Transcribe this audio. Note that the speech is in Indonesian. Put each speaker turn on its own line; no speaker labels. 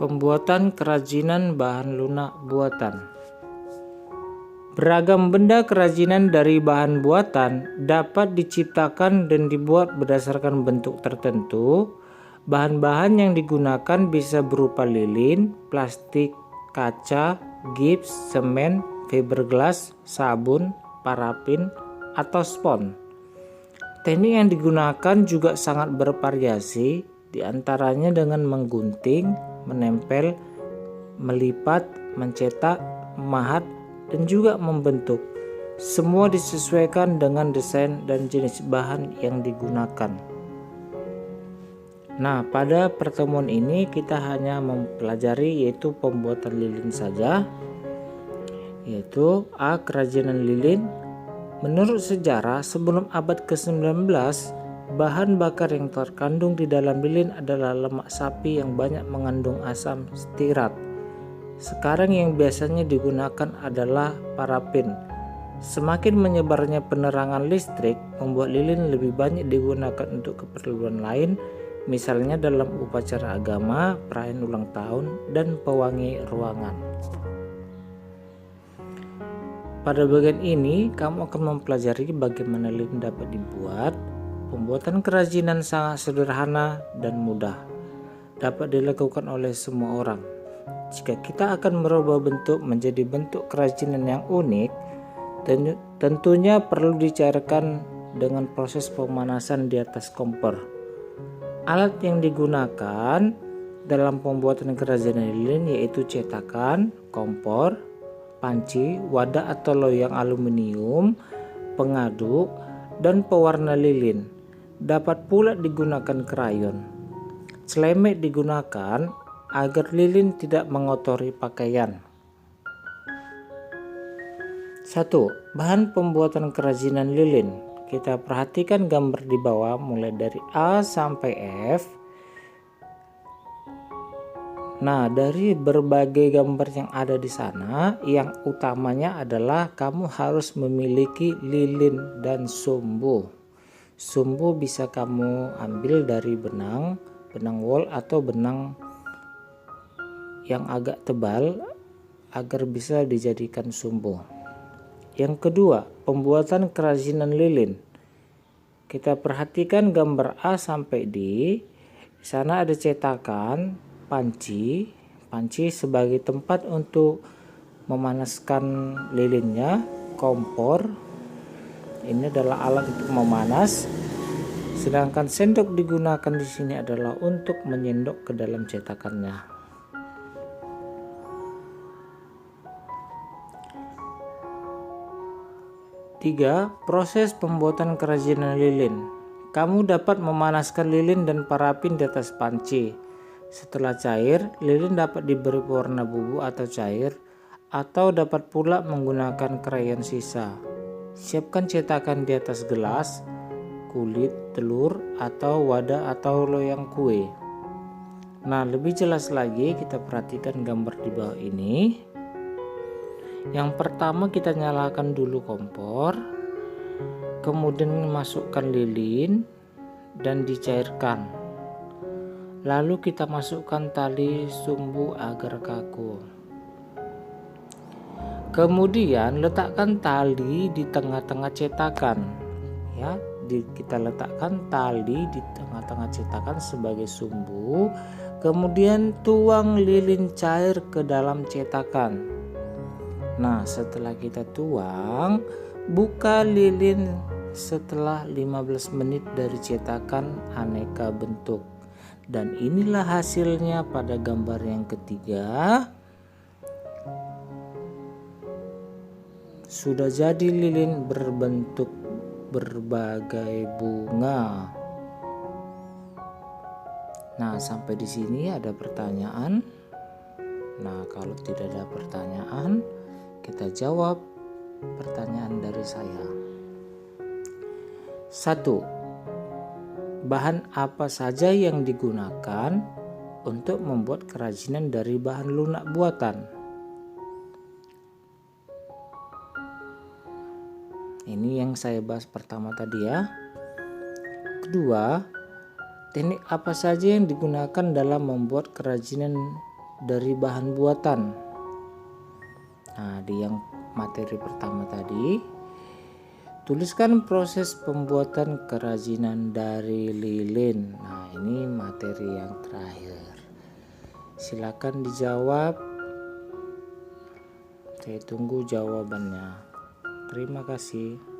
Pembuatan kerajinan bahan lunak buatan. Beragam benda kerajinan dari bahan buatan dapat diciptakan dan dibuat berdasarkan bentuk tertentu. Bahan-bahan yang digunakan bisa berupa lilin, plastik, kaca, gips, semen, fiberglass, sabun, parafin, atau spons. Teknik yang digunakan juga sangat bervariasi, diantaranya dengan menggunting, menempel, melipat, mencetak, memahat, dan juga membentuk. Semua disesuaikan dengan desain dan jenis bahan yang digunakan. Nah, pada pertemuan ini kita hanya mempelajari yaitu pembuatan lilin saja, yaitu A. Kerajinan lilin. Menurut sejarah, sebelum abad ke-19, bahan bakar yang terkandung di dalam lilin adalah lemak sapi yang banyak mengandung asam stirat. Sekarang yang biasanya digunakan adalah parafin. Semakin menyebarnya penerangan listrik, membuat lilin lebih banyak digunakan untuk keperluan lain, misalnya dalam upacara agama, perayaan ulang tahun, dan pewangi ruangan. Pada bagian ini, kamu akan mempelajari bagaimana lilin dapat dibuat. Pembuatan kerajinan sangat sederhana dan mudah, dapat dilakukan oleh semua orang. Jika kita akan merubah bentuk menjadi bentuk kerajinan yang unik, tentunya perlu dicairkan dengan proses pemanasan di atas kompor. Alat yang digunakan dalam pembuatan kerajinan lilin yaitu cetakan, kompor, panci, wadah atau loyang aluminium, pengaduk, dan pewarna lilin. Dapat pula digunakan krayon. Celemek digunakan agar lilin tidak mengotori pakaian. 1. Bahan pembuatan kerajinan lilin. Kita perhatikan gambar di bawah mulai dari A sampai F. Nah, dari berbagai gambar yang ada di sana, yang utamanya adalah kamu harus memiliki lilin dan sumbu. Sumbu bisa kamu ambil dari benang wol atau benang yang agak tebal agar bisa dijadikan sumbu. Yang kedua, pembuatan kerajinan lilin. Kita perhatikan gambar A sampai D. Di sana ada cetakan, panci sebagai tempat untuk memanaskan lilinnya, kompor, ini adalah alat untuk memanas, sedangkan sendok digunakan di sini adalah untuk menyendok ke dalam cetakannya. Tiga, proses pembuatan kerajinan lilin. Kamu dapat memanaskan lilin dan parafin di atas panci. Setelah cair, lilin dapat diberi pewarna bubuk atau cair, atau dapat pula menggunakan krayon sisa. Siapkan cetakan di atas gelas, kulit, telur, atau wadah atau loyang kue. Nah, lebih jelas lagi kita perhatikan gambar di bawah ini. Yang pertama kita nyalakan dulu kompor, kemudian masukkan lilin dan dicairkan. Lalu kita masukkan tali sumbu agar kaku. Kemudian letakkan tali di tengah-tengah cetakan. Ya, kita letakkan tali di tengah-tengah cetakan sebagai sumbu. Kemudian tuang lilin cair ke dalam cetakan. Nah, setelah kita tuang, buka lilin setelah 15 menit dari cetakan aneka bentuk. Dan inilah hasilnya pada gambar yang ketiga. Sudah jadi lilin berbentuk berbagai bunga. Nah, sampai di sini ada pertanyaan. Nah, kalau tidak ada pertanyaan, kita jawab pertanyaan dari saya. 1. Bahan apa saja yang digunakan untuk membuat kerajinan dari bahan lunak buatan? Ini yang saya bahas pertama tadi ya. Kedua, teknik apa saja yang digunakan dalam membuat kerajinan dari bahan buatan. Nah, di yang materi pertama tadi, tuliskan proses pembuatan kerajinan dari lilin. Nah, ini materi yang terakhir. Silakan dijawab. Saya tunggu jawabannya. Terima kasih.